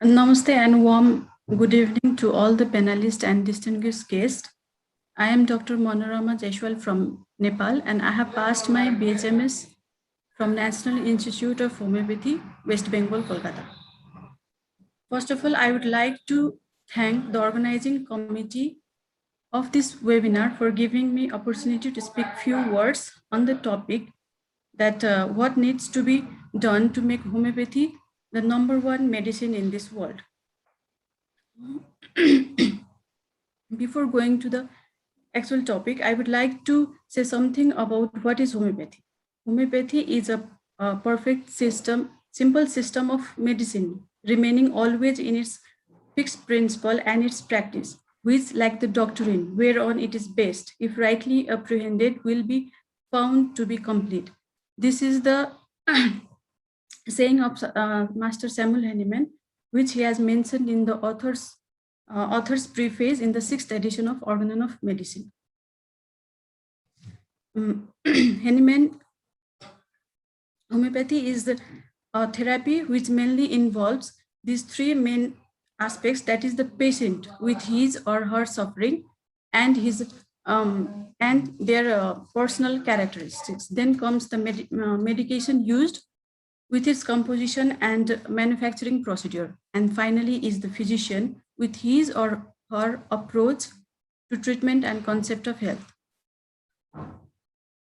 Namaste and warm good evening to all the panelists and distinguished guests. I am Dr. Manorama Jaiswal from Nepal, and I have passed my BHMS from National Institute of Homeopathy, West Bengal, Kolkata. First of all, I would like to thank the organizing committee of this webinar for giving me opportunity to speak few words on the topic that what needs to be done to make homeopathy the #1 medicine in this world. Before going to the actual topic, I would like to say something about what is homeopathy. Homeopathy is a perfect system, simple system of medicine, remaining always in its fixed principle and its practice, which, like the doctrine whereon it is based, if rightly apprehended, will be found to be complete. This is the saying of Master Samuel Hahnemann, which he has mentioned in the author's preface in the 6th edition of Organon of Medicine. Hahnemann, homeopathy is a therapy which mainly involves these three main aspects, that is the patient with his or her suffering and his and their personal characteristics. Then comes the medication used with its composition and manufacturing procedure. And finally is the physician with his or her approach to treatment and concept of health.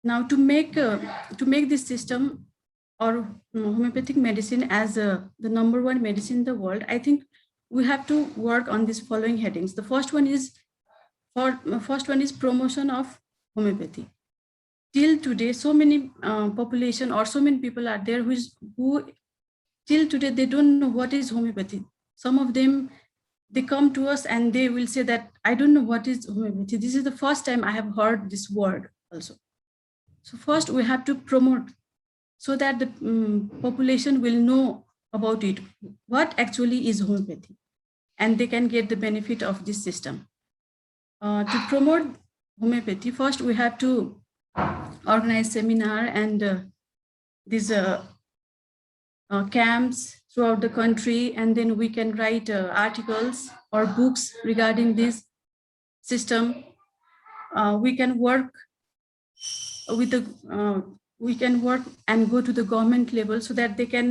Now, to make this system or homeopathic medicine as the #1 medicine in the world, I think we have to work on these following headings. The first one is promotion of homeopathy. Till today, so many population or so many people are there who till today they don't know what is homeopathy. Some of them, they come to us and they will say that I don't know what is homeopathy. This is the first time I have heard this word also. So first we have to promote so that the population will know about it, what actually is homeopathy, and they can get the benefit of this system. To promote homeopathy, first we have to organize seminar and these camps throughout the country, and then we can write articles or books regarding this system. We can work with the we can work and go to the government level so that they can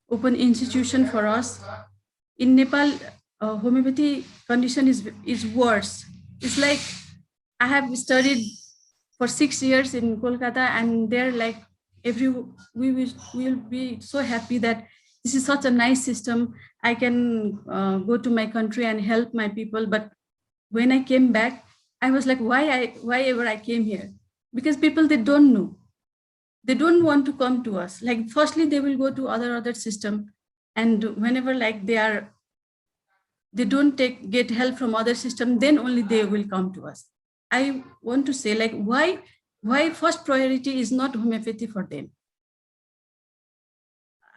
open institution for us. In Nepal, homeopathy condition is worse. It's like I have studied for 6 years in Kolkata, and they're like we will be so happy that this is such a nice system. I can go to my country and help my people. But when I came back, I was like, why ever I came here? Because people, they don't know. They don't want to come to us. Like, firstly, they will go to other system, and whenever like they don't get help from other system, then only they will come to us. I want to say, like, why first priority is not homeopathy for them?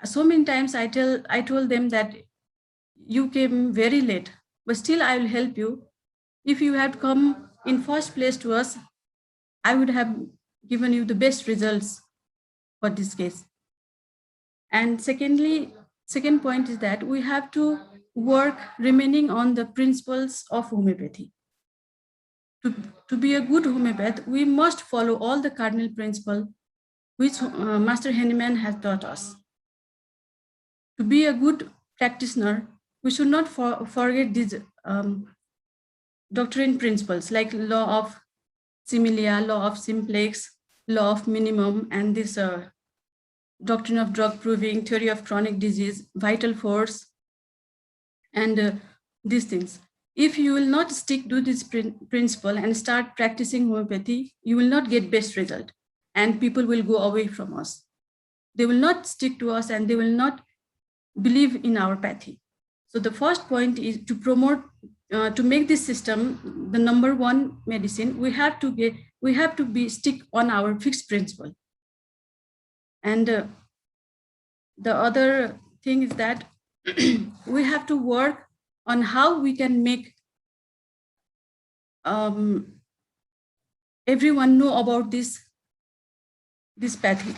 So many times I told them that you came very late, but still I will help you. If you had come in first place to us, I would have given you the best results for this case. And second point is that we have to work remaining on the principles of homeopathy. To be a good homeopath, we must follow all the cardinal principles which Master Hahnemann has taught us. To be a good practitioner, we should not forget these doctrine principles like law of similia, law of simplex, law of minimum, and this doctrine of drug proving, theory of chronic disease, vital force, and these things. If you will not stick to this principle and start practicing homeopathy, you will not get best result, and people will go away from us. They will not stick to us, and they will not believe in our pathy. So the first point is to promote, to make this system the #1 medicine. We have to stick on our fixed principle. And the other thing is that we have to work on how we can make everyone know about this pathy.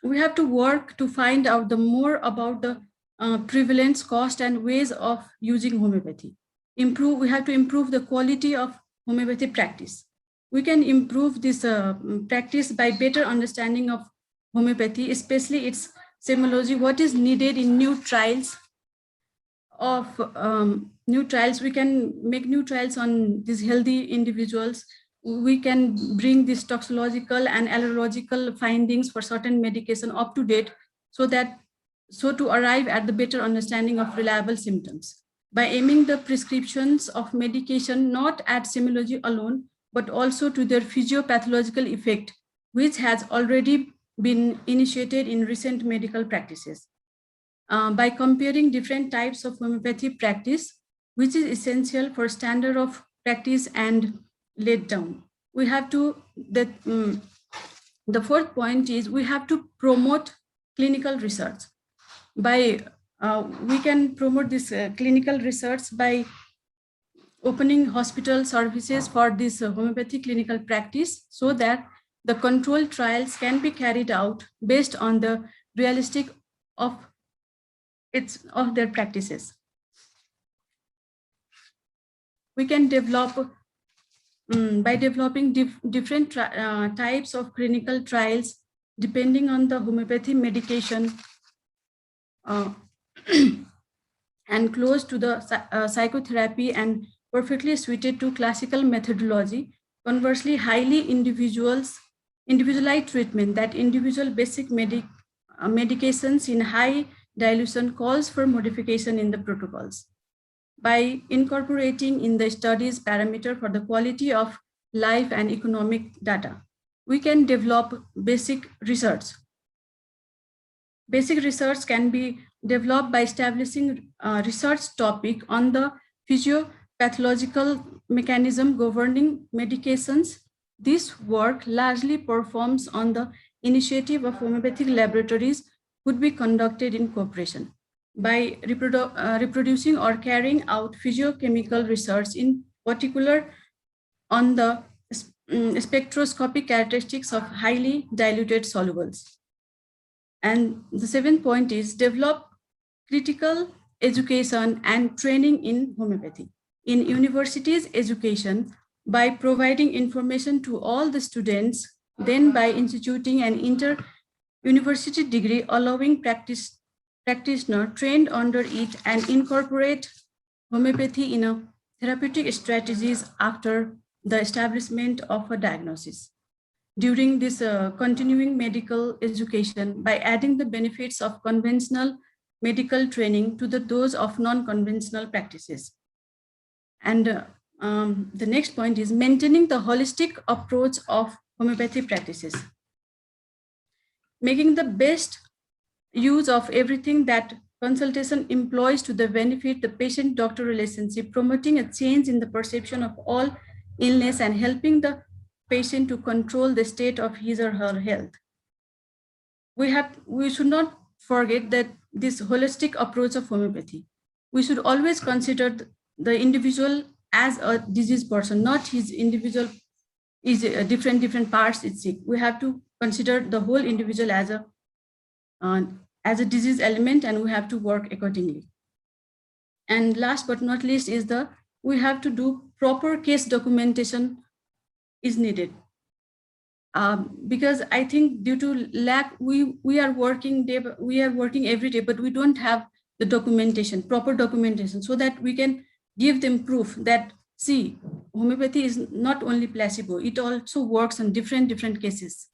we have to work to find out the more about the prevalence, cost, and ways of using homeopathy. We have to improve the quality of homeopathy practice. We can improve this practice by better understanding of homeopathy, especially its semology, what is needed in new trials. We can make new trials on these healthy individuals. We can bring these toxicological and allergological findings for certain medication up to date, so to arrive at the better understanding of reliable symptoms. By aiming the prescriptions of medication not at semology alone, but also to their physiopathological effect, which has already been initiated in recent medical practices. By comparing different types of homeopathy practice, which is essential for standard of practice and laid down. We have to, the fourth point is we have to promote clinical research. We can promote this clinical research by opening hospital services for this homeopathy clinical practice, so that the controlled trials can be carried out based on the realistic of their practices. We can develop by developing different types of clinical trials depending on the homeopathy medication and close to the psychotherapy and perfectly suited to classical methodology. Conversely, highly individualized treatment, that individual basic medications in high dilution, calls for modification in the protocols. By incorporating in the studies parameter for the quality of life and economic data, we can develop basic research. Basic research can be developed by establishing a research topic on the physiopathological mechanism governing medications. This work largely performs on the initiative of homeopathic laboratories, would be conducted in cooperation. By reproducing or carrying out physiochemical research, in particular on the spectroscopic characteristics of highly diluted solubles. And the seventh point is develop critical education and training in homeopathy. In universities education, by providing information to all the students, then by instituting an inter-university degree allowing practitioner trained under it and incorporate homeopathy in a therapeutic strategies after the establishment of a diagnosis. During this continuing medical education, by adding the benefits of conventional medical training to those of non-conventional practices. And the next point is maintaining the holistic approach of homeopathy practices. Making the best use of everything that consultation employs to the benefit the patient-doctor relationship, promoting a change in the perception of all illness and helping the patient to control the state of his or her health. We should not forget that this holistic approach of homeopathy, we should always consider the individual as a diseased person, not his individual is different parts it's sick. We have to consider the whole individual as a disease element, and we have to work accordingly. And last but not least is we have to do proper case documentation is needed. Because I think due to lack, we are working every day, but we don't have the documentation, proper documentation, so that we can give them proof that, see, homeopathy is not only placebo, it also works on different cases.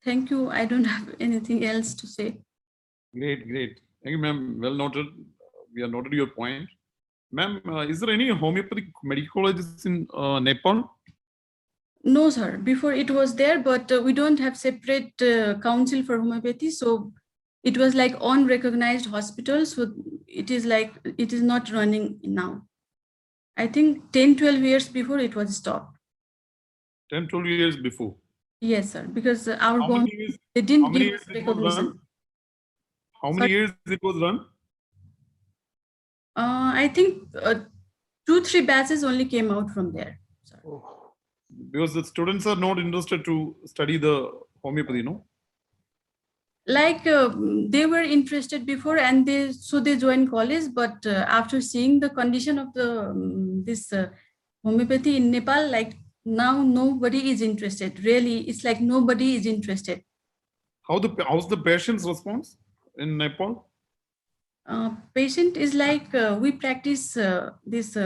Thank you. I don't have anything else to say. Great. Thank you, ma'am. Well noted. We have noted your point. Ma'am, is there any homeopathic medical colleges in Nepal? No, sir. Before it was there, but we don't have separate council for homeopathy. So it was like unrecognized hospital. So it is not running now. I think 10-12 years before it was stopped. 10-12 years before? Yes, sir. Because our government, they didn't give us recognition. How many years it was run? I think 2-3 batches only came out from there. Sorry. Oh, Because the students are not interested to study the homeopathy, no? Like they were interested before, and they joined college, but after seeing the condition of the this homeopathy in Nepal, like now nobody is interested. Really, it's like nobody is interested. How's the patient's response in Nepal? Patient is like we practice this.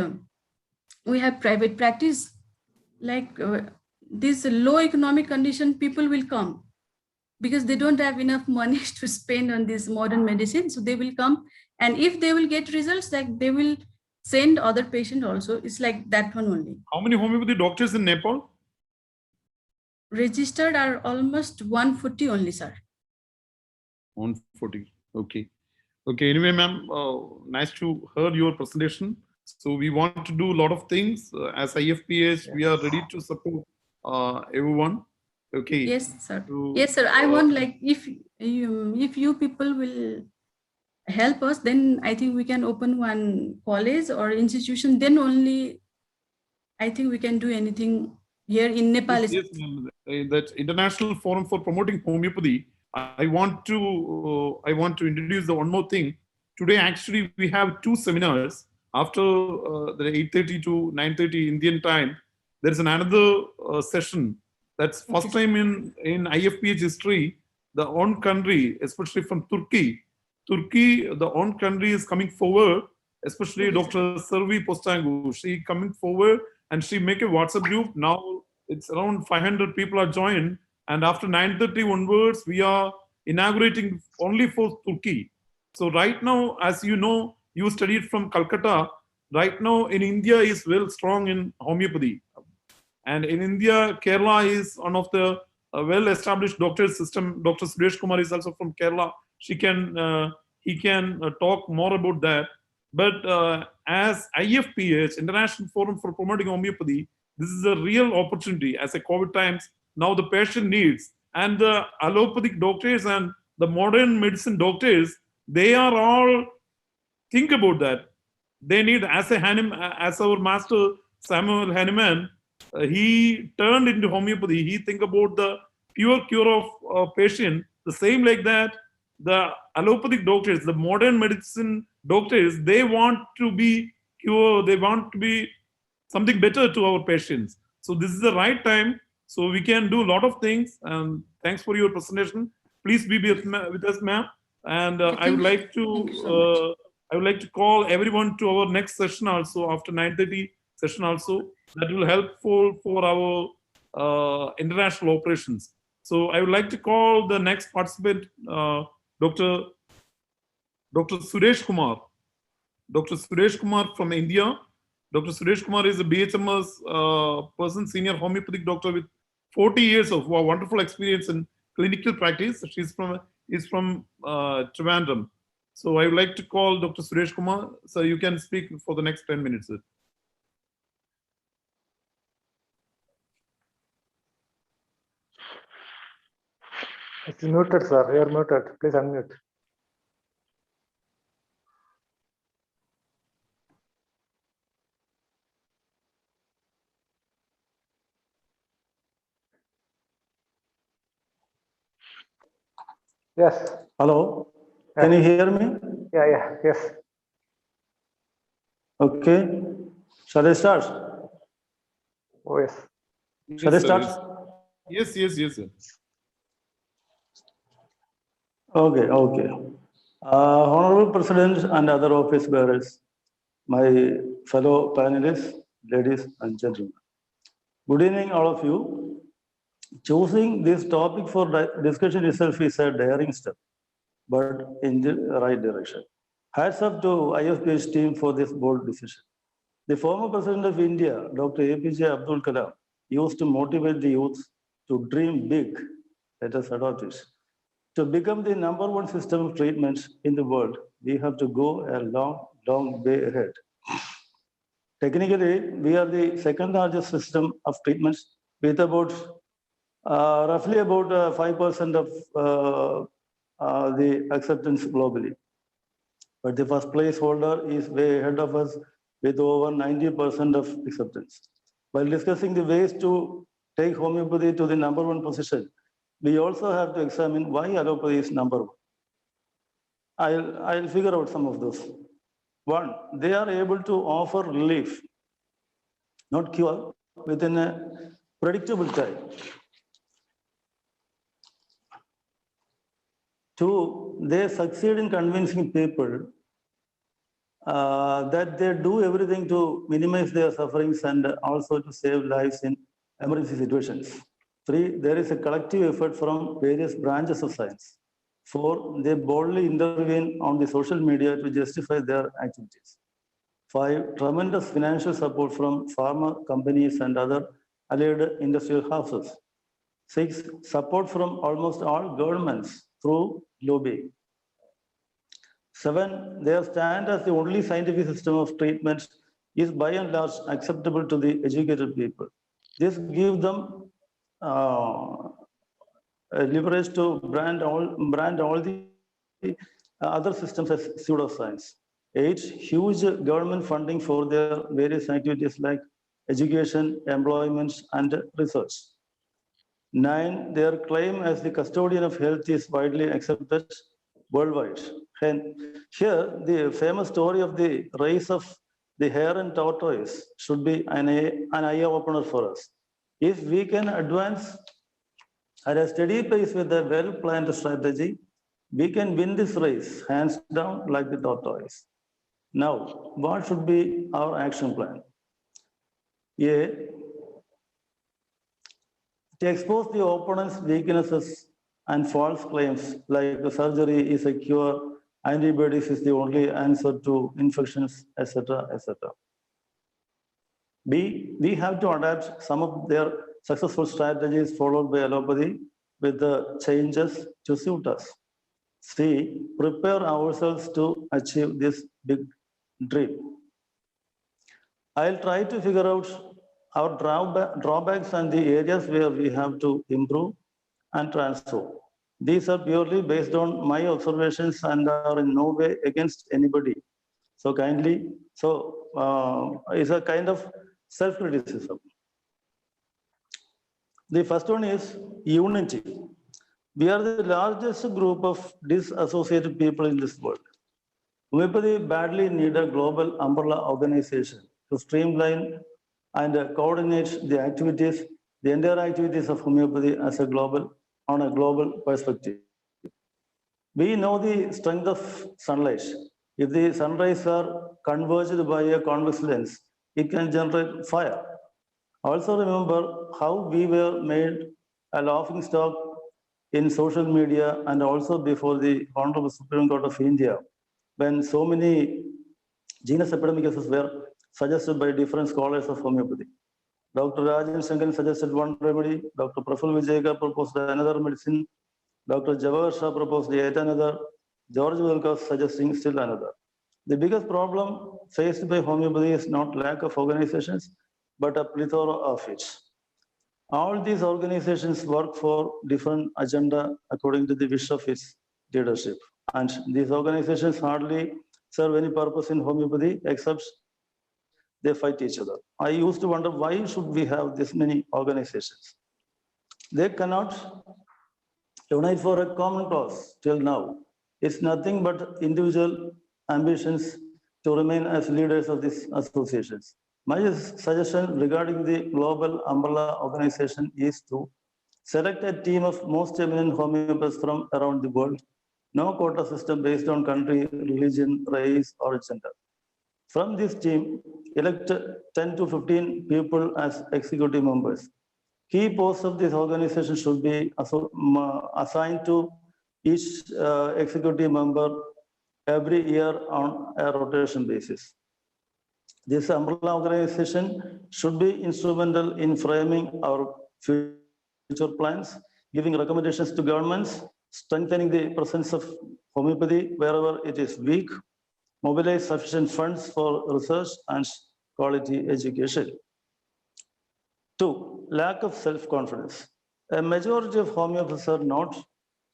We have private practice. Like this low economic condition, people will come because they don't have enough money to spend on this modern medicine. So they will come, and if they will get results, like they will send other patient also. It's like that one only. How many homeopathy doctors in Nepal? Registered are almost 140 only, sir. 140. Okay. Okay. Anyway, ma'am, nice to hear your presentation. So we want to do a lot of things as IFPH. We are ready to support everyone. Okay. Yes, sir. So, Yes, sir. I want, like, if you people will help us, then I think we can open one college or institution. Then only I think we can do anything here in Nepal. yes, ma'am. That International Forum for Promoting Homeopathy. I want to introduce the one more thing. Today, actually, we have 2 seminars. After the 8:30 to 9:30 Indian time, there is another session. That's first time in IFPH history. The own country, especially from Turkey, the own country is coming forward. Especially Dr. Servi Postangu, she coming forward and she make a WhatsApp group. Now it's around 500 people are joined. And after 9:30 onwards, we are inaugurating only for Turkey. So right now, as you know, you studied from Calcutta. Right now in India is well strong in homeopathy. And in India, Kerala is one of the well-established doctor system. Dr. Suresh Kumar is also from Kerala. He can talk more about that. But as IFPH, International Forum for Promoting Homeopathy, this is a real opportunity as a COVID times. Now the patient needs, and the allopathic doctors and the modern medicine doctors, they are all think about that. They need, as our master Samuel Hahnemann, he turned into homeopathy. He think about the pure cure of patient. The same like that, the allopathic doctors, the modern medicine doctors, they want to be cure. They want to be something better to our patients. So this is the right time. So we can do a lot of things. And thanks for your presentation. Please be with us, ma'am. And I would like to call everyone to our next session also after 9:30 session also. That will help for our international operations. So I would like to call the next participant, Dr. Suresh Kumar. Dr. Suresh Kumar from India. Dr. Suresh Kumar is a BHMS person, senior homeopathic doctor with 40 years of wonderful experience in clinical practice. Is from Trivandrum. So I would like to call Dr. Suresh Kumar. So you can speak for the next 10 minutes, sir. it's muted, sir. You are muted. Please unmute. Yes. Hello. Can you hear me? Yeah. Yes. Okay. Shall I start? Oh, yes. Shall I sir. start? Yes, sir. Okay. Honorable President and other office bearers, my fellow panelists, ladies and gentlemen. Good evening, all of you. Choosing this topic for discussion itself is a daring step, but in the right direction. Hats up to IFPH team for this bold decision. The former President of India, Dr. APJ Abdul Kalam, used to motivate the youth to dream big, let us adopt it. To become the #1 system of treatments in the world, we have to go a long way ahead. Technically, we are the second largest system of treatments with about roughly about 5% of the acceptance globally. But the first place holder is way ahead of us with over 90% of acceptance. While discussing the ways to take homeopathy to the number one position, we also have to examine why allopathy is number one. I'll figure out some of those. One, they are able to offer relief, not cure, within a predictable time. Two, they succeed in convincing people that they do everything to minimize their sufferings and also to save lives in emergency situations. Three, there is a collective effort from various branches of science. Four, they boldly intervene on the social media to justify their activities. Five, tremendous financial support from pharma companies and other allied industrial houses. Six, support from almost all governments through lobbying. Seven, their stand as the only scientific system of treatment is by and large acceptable to the educated people. This gives them leverage to brand all the other systems as pseudoscience. Eight, huge government funding for their various activities like education, employment, and research. Nine, their claim as the custodian of health is widely accepted worldwide. And here, the famous story of the race of the hare and tortoise should be an eye-opener for us. If we can advance at a steady pace with a well-planned strategy, we can win this race hands down like the tortoise. Now, what should be our action plan? A, to expose the opponent's weaknesses and false claims like the surgery is a cure, antibiotics is the only answer to infections, etc., etc. B, we have to adapt some of their successful strategies followed by allopathy with the changes to suit us. C, prepare ourselves to achieve this big dream. I'll try to figure out our drawbacks and the areas where we have to improve and transform. These are purely based on my observations and are in no way against anybody. So kindly, it's a kind of self-criticism. The first one is unity. We are the largest group of disassociated people in this world. Homeopathy badly needs a global umbrella organization to streamline and coordinate the activities, the entire activities of homeopathy as a global, on a global perspective. We know the strength of sunlight. If the sun rays are converged by a convex lens, it can generate fire. Also remember how we were made a laughing stock in social media and also before the Honorable Supreme Court of India, when so many genus epidemics were suggested by different scholars of homeopathy. Dr. Rajan Shankan suggested one remedy, Dr. Praful Vijayka proposed another medicine, Dr. Jawahar Shah proposed yet another, George Wilcox suggesting still another. The biggest problem faced by homeopathy is not lack of organizations, but a plethora of it. All these organizations work for different agenda according to the wish of its leadership. And these organizations hardly serve any purpose in homeopathy except they fight each other. I used to wonder why should we have this many organizations? They cannot unite for a common cause till now. It's nothing but individual ambitions to remain as leaders of these associations. My suggestion regarding the global umbrella organization is to select a team of most eminent homeopaths from around the world. No quota system based on country, religion, race, or gender. From this team, elect 10 to 15 people as executive members. Key posts of this organization should be assigned to each executive member every year on a rotation basis. This umbrella organization should be instrumental in framing our future plans, giving recommendations to governments, strengthening the presence of homeopathy wherever it is weak, mobilize sufficient funds for research and quality education. Two, lack of self-confidence. A majority of homeopaths are not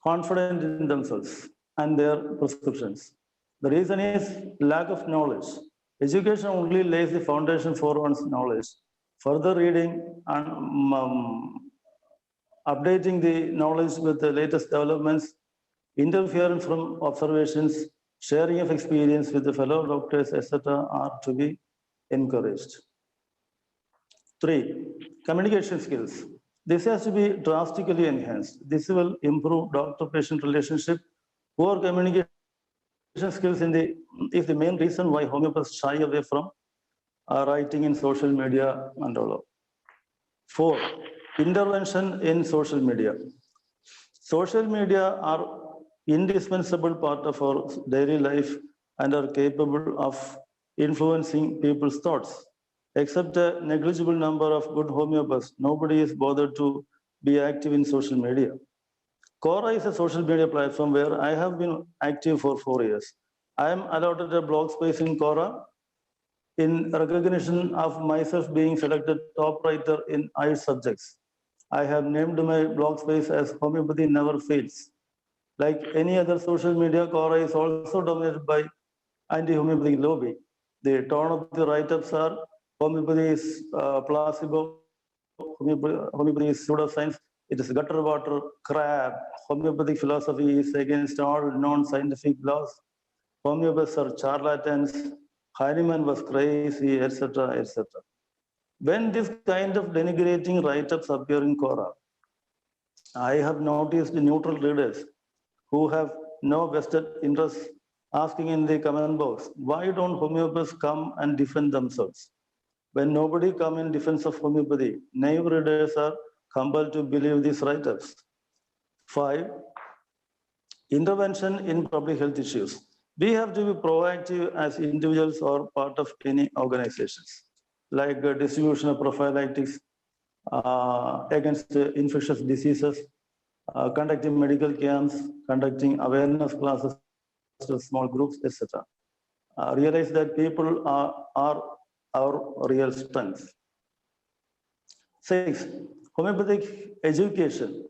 confident in themselves and their prescriptions. The reason is lack of knowledge. Education only lays the foundation for one's knowledge. Further reading and updating the knowledge with the latest developments, interference from observations, sharing of experience with the fellow doctors, etc., are to be encouraged. 3. Communication skills. This has to be drastically enhanced. This will improve doctor-patient relationship. Poor communication skills is the main reason why homeopaths shy away from writing in social media and all. 4. Intervention in social media. Social media are indispensable part of our daily life and are capable of influencing people's thoughts. Except a negligible number of good homeopaths, nobody is bothered to be active in social media. Quora is a social media platform where I have been active for 4 years. I am allotted a blog space in Quora in recognition of myself being selected top writer in IELTS subjects. I have named my blog space as Homeopathy Never Fails. Like any other social media, Quora is also dominated by anti-homeopathic lobby. The tone of the write-ups are homeopathy is placebo, homeopathy is pseudoscience, it is gutter water, crap, homeopathic philosophy is against all non-scientific laws, homeopaths are charlatans, Hahnemann was crazy, etc., etc. When this kind of denigrating write-ups appear in Quora, I have noticed the neutral readers who have no vested interest asking in the comment box, why don't homeopaths come and defend themselves? When nobody come in defense of homeopathy, naive readers are compelled to believe these write-ups. 5. Intervention in public health issues. We have to be proactive as individuals or part of any organizations, like distribution of prophylactics against infectious diseases, conducting medical camps, conducting awareness classes to small groups, etc. Realize that people are our real strength. 6. Homeopathic education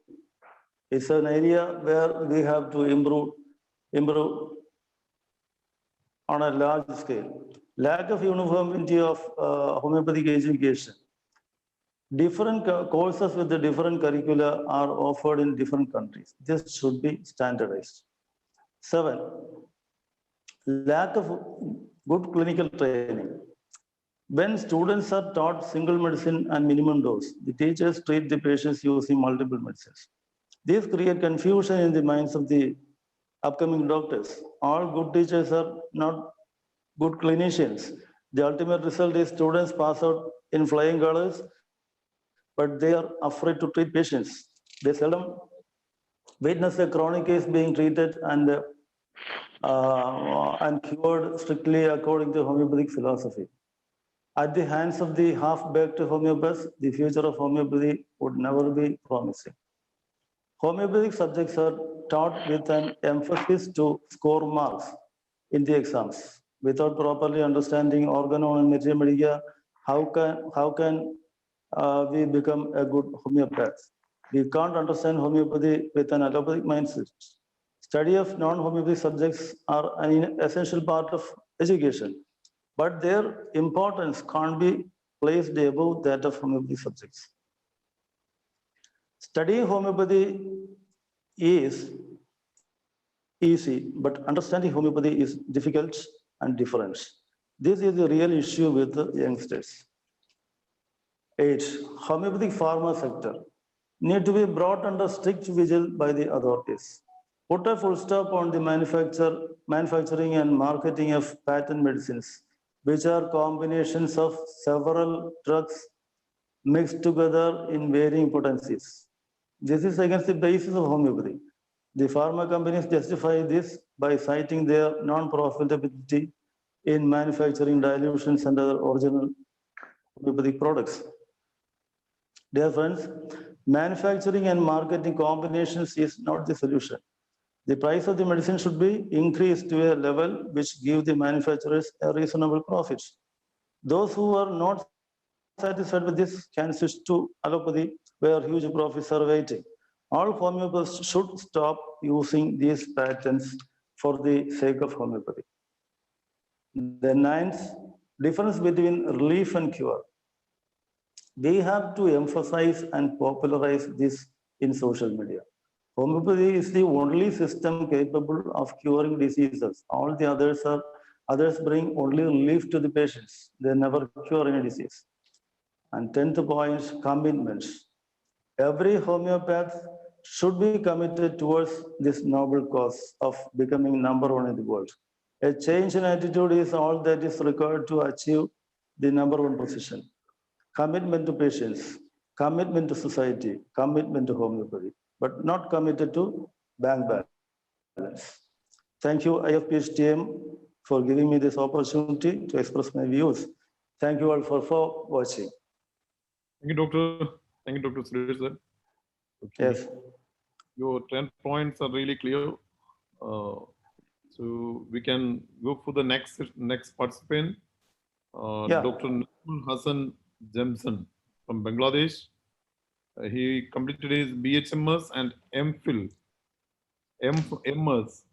is an area where we have to improve on a large scale. Lack of uniformity of homeopathic education. Different courses with the different curricula are offered in different countries. This should be standardized. 7. Lack of good clinical training. When students are taught single medicine and minimum dose, the teachers treat the patients using multiple medicines. This creates confusion in the minds of the upcoming doctors. All good teachers are not good clinicians. The ultimate result is students pass out in flying colors, but they are afraid to treat patients. They seldom witness a chronic case being treated and cured strictly according to homeopathic philosophy. At the hands of the half-baked homeopaths, the future of homeopathy would never be promising. Homeopathic subjects are taught with an emphasis to score marks in the exams. Without properly understanding organon and materia medica, how can we become a good homeopath? We can't understand homeopathy with an allopathic mindset. Study of non-homeopathic subjects are an essential part of education, but their importance can't be placed above that of homeopathic subjects. Studying homeopathy is easy, but understanding homeopathy is difficult and different. This is the real issue with the youngsters. 8. Homeopathic pharma sector need to be brought under strict vigil by the authorities. Put a full stop on the manufacturing and marketing of patent medicines, which are combinations of several drugs mixed together in varying potencies. This is against the basis of homeopathy. The pharma companies justify this by citing their non-profitability in manufacturing dilutions and other original homeopathic products. Dear friends, manufacturing and marketing combinations is not the solution. The price of the medicine should be increased to a level which gives the manufacturers a reasonable profit. Those who are not satisfied with this can switch to allopathy, where huge profits are waiting. All homeopaths should stop using these patterns for the sake of homeopathy. The ninth, difference between relief and cure. We have to emphasize and popularize this in social media. Homeopathy is the only system capable of curing diseases. All the others bring only relief to the patients. They never cure any disease. And 10th point, commitments. Every homeopath should be committed towards this noble cause of becoming number one in the world. A change in attitude is all that is required to achieve the number one position. Commitment to patients, commitment to society, commitment to homeopathy, but not committed to bank balance. Thank you, IFPH team, for giving me this opportunity to express my views. Thank you all for watching. Thank you, Doctor. Thank you, Dr. Suresh, sir. Okay. Yes. Your 10 points are really clear. So we can go for the next participant, Yeah. Dr. Najmul Hassan Jamson from Bangladesh. He completed his BHMS and MPhil. MS.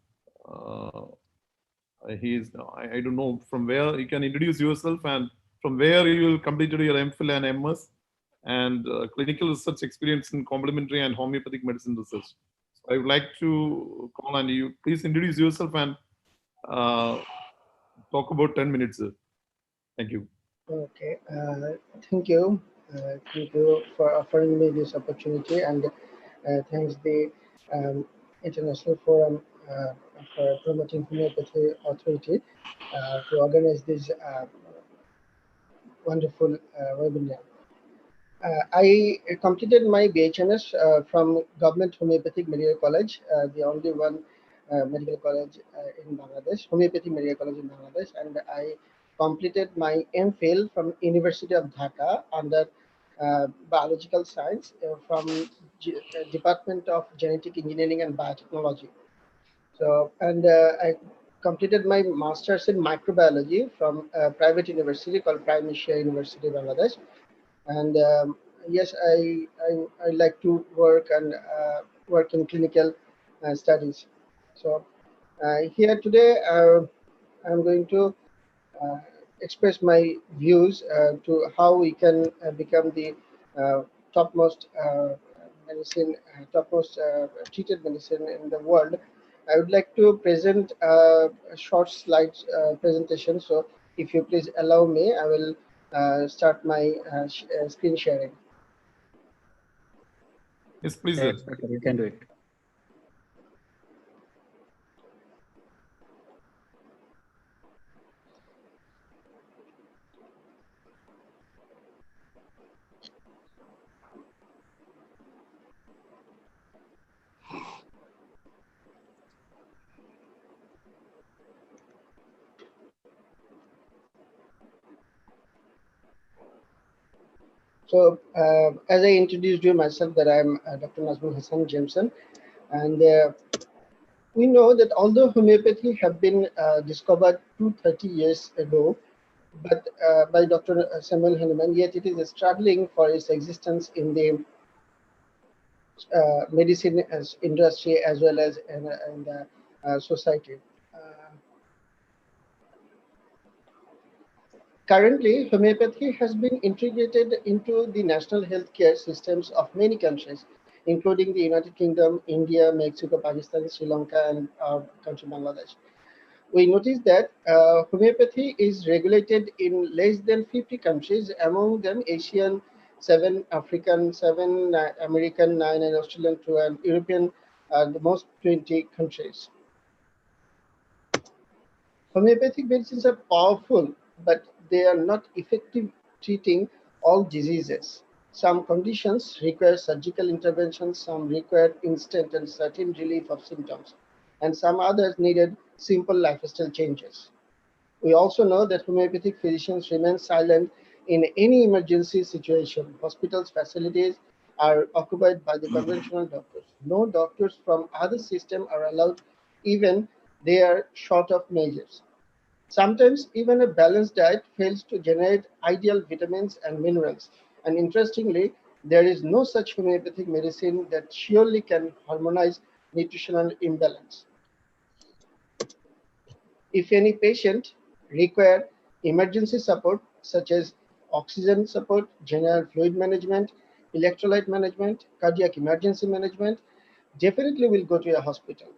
I don't know from where you can introduce yourself and from where you will completed your MPhil and MS and clinical research experience in complementary and homeopathic medicine research. So I would like to call on you. Please introduce yourself and talk about 10 minutes, sir. Thank you. Okay, thank you. Thank you for offering me this opportunity, and thanks the International Forum for Promoting Homeopathy Authority to organize this wonderful webinar. I completed my BHMS from Government Homeopathic Medical College, the only one medical college in Bangladesh, Homeopathic Medical College in Bangladesh, and I completed my MPhil from University of Dhaka under biological science from Department of Genetic Engineering and Biotechnology. So, and I completed my master's in microbiology from a private university called Prime Asia University, Bangladesh. And yes, I like to work and work in clinical studies. So here today, I'm going to express my views to how we can become the topmost medicine, topmost treated medicine in the world. I would like to present a short slides presentation. So if you please allow me, I will start my screen sharing. Yes, please, Yes, sir. you can do it. So as I introduced you myself, that I'm Dr. Najmul Hassan Jamson, and we know that although homeopathy have been discovered 230 years ago, but by Dr. Samuel Hahnemann, yet it is struggling for its existence in the medicine as industry as well as in the society. Currently, homeopathy has been integrated into the national healthcare systems of many countries, including the United Kingdom, India, Mexico, Pakistan, Sri Lanka, and our country, Bangladesh. We notice that homeopathy is regulated in less than 50 countries, among them Asian 7, African 7, American 9, and Australian 2, and European the most 20 countries. Homeopathic medicines are powerful, but they are not effective treating all diseases. Some conditions require surgical intervention, some require instant and certain relief of symptoms, and some others needed simple lifestyle changes. We also know that homeopathic physicians remain silent in any emergency situation. Hospitals' facilities are occupied by the conventional doctors. No doctors from other systems are allowed, even they are short of measures. Sometimes even a balanced diet fails to generate ideal vitamins and minerals. And interestingly, there is no such homeopathic medicine that surely can harmonize nutritional imbalance. If any patient require emergency support such as oxygen support, general fluid management, electrolyte management, cardiac emergency management, definitely will go to a hospital.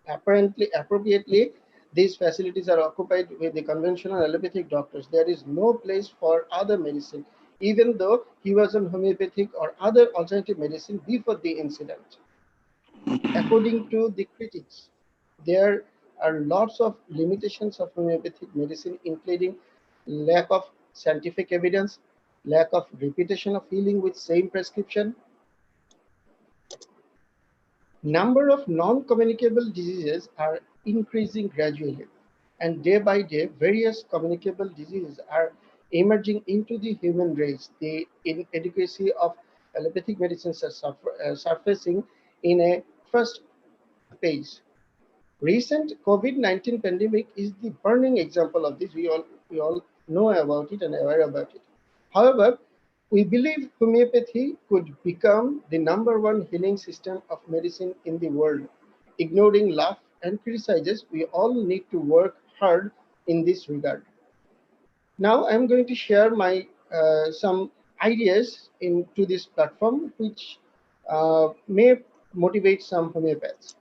Appropriately, these facilities are occupied with the conventional allopathic doctors. There is no place for other medicine, even though he was on homeopathic or other alternative medicine before the incident. According to the critics, there are lots of limitations of homeopathic medicine, including lack of scientific evidence, lack of repetition of healing with same prescription. Number of non-communicable diseases are increasing gradually, and day by day, various communicable diseases are emerging into the human race. The inadequacy of allopathic medicines are surfacing in a first page. Recent COVID-19 pandemic is the burning example of this. We all know about it and aware about it. However, we believe homeopathy could become the #1 healing system of medicine in the world. Ignoring laugh and criticizes, we all need to work hard in this regard. Now I'm going to share my some ideas into this platform, which may motivate some homeopaths.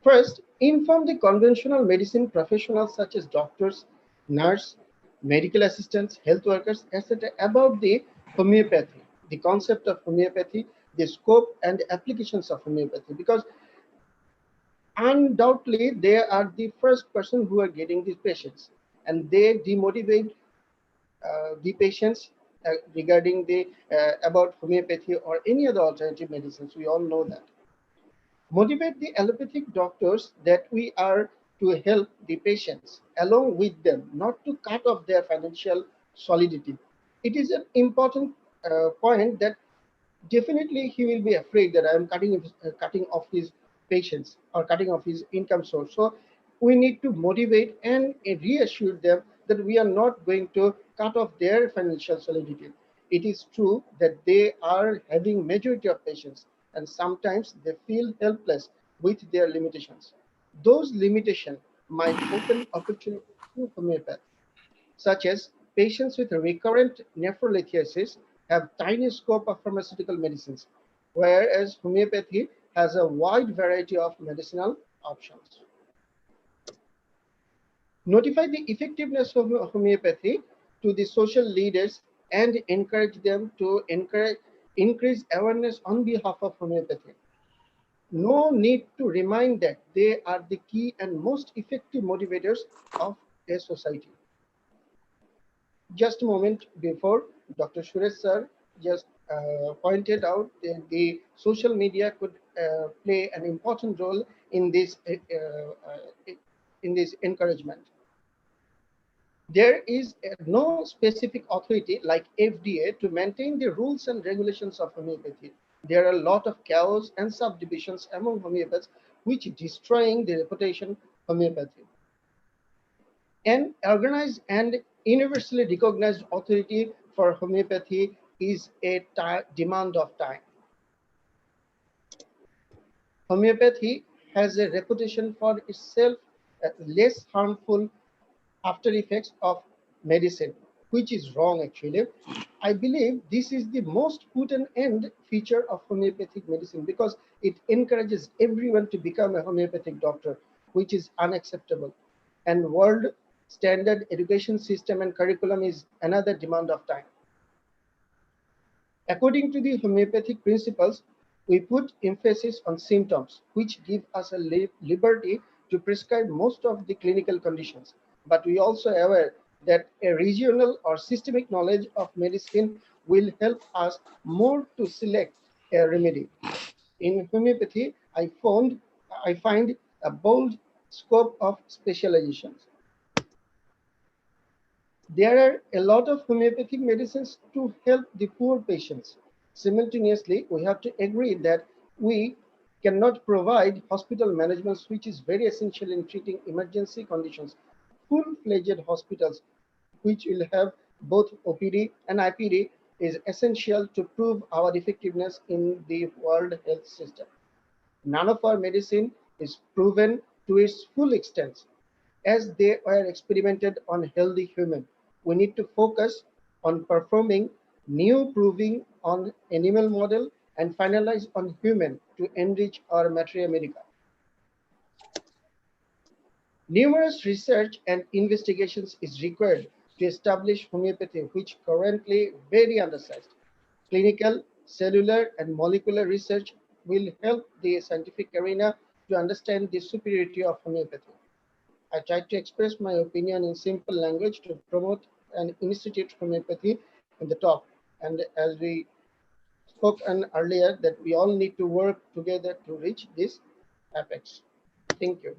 First, inform the conventional medicine professionals such as doctors, nurse, medical assistants, health workers, etc. about the homeopathy, the concept of homeopathy, the scope and applications of homeopathy, because undoubtedly they are the first person who are getting these patients, and they demotivate the patients regarding the about homeopathy or any other alternative medicines. We all know that. Motivate the allopathic doctors that we are to help the patients along with them, not to cut off their financial solidity. It is an important point that definitely he will be afraid that I am cutting off his patients or cutting off his income source. So we need to motivate and reassure them that we are not going to cut off their financial solidity. It is true that they are having majority of patients, and sometimes they feel helpless with their limitations. Those limitations might open opportunities to homeopathy, such as patients with recurrent nephrolithiasis have tiny scope of pharmaceutical medicines, whereas homeopathy has a wide variety of medicinal options. Notify the effectiveness of homeopathy to the social leaders and encourage them to increase awareness on behalf of homeopathy. No need to remind that they are the key and most effective motivators of a society. Just a moment before, Dr. Suresh sir just pointed out that the social media could play an important role in this encouragement. There is no specific authority like FDA to maintain the rules and regulations of homeopathy. There are a lot of chaos and subdivisions among homeopaths, which destroying the reputation of homeopathy. An organized and universally recognized authority for homeopathy is a demand of time. Homeopathy has a reputation for itself as less harmful after effects of medicine, which is wrong actually. I believe this is the most put an end feature of homeopathic medicine because it encourages everyone to become a homeopathic doctor, which is unacceptable. And world standard education system and curriculum is another demand of time. According to the homeopathic principles, we put emphasis on symptoms, which give us a liberty to prescribe most of the clinical conditions. But we also are aware that a regional or systemic knowledge of medicine will help us more to select a remedy. In homeopathy, I find a bold scope of specializations. There are a lot of homeopathic medicines to help the poor patients. Simultaneously, we have to agree that we cannot provide hospital management, which is very essential in treating emergency conditions. Full-fledged hospitals, which will have both OPD and IPD, is essential to prove our effectiveness in the world health system. None of our medicine is proven to its full extent, as they were experimented on healthy human. We need to focus on performing new proving on animal model and finalize on human to enrich our materia medica. Numerous research and investigations is required to establish homeopathy, which currently very undersized. Clinical, cellular, and molecular research will help the scientific arena to understand the superiority of homeopathy. I tried to express my opinion in simple language to promote and institute homeopathy in the talk. And as we spoke earlier, that we all need to work together to reach this apex. Thank you.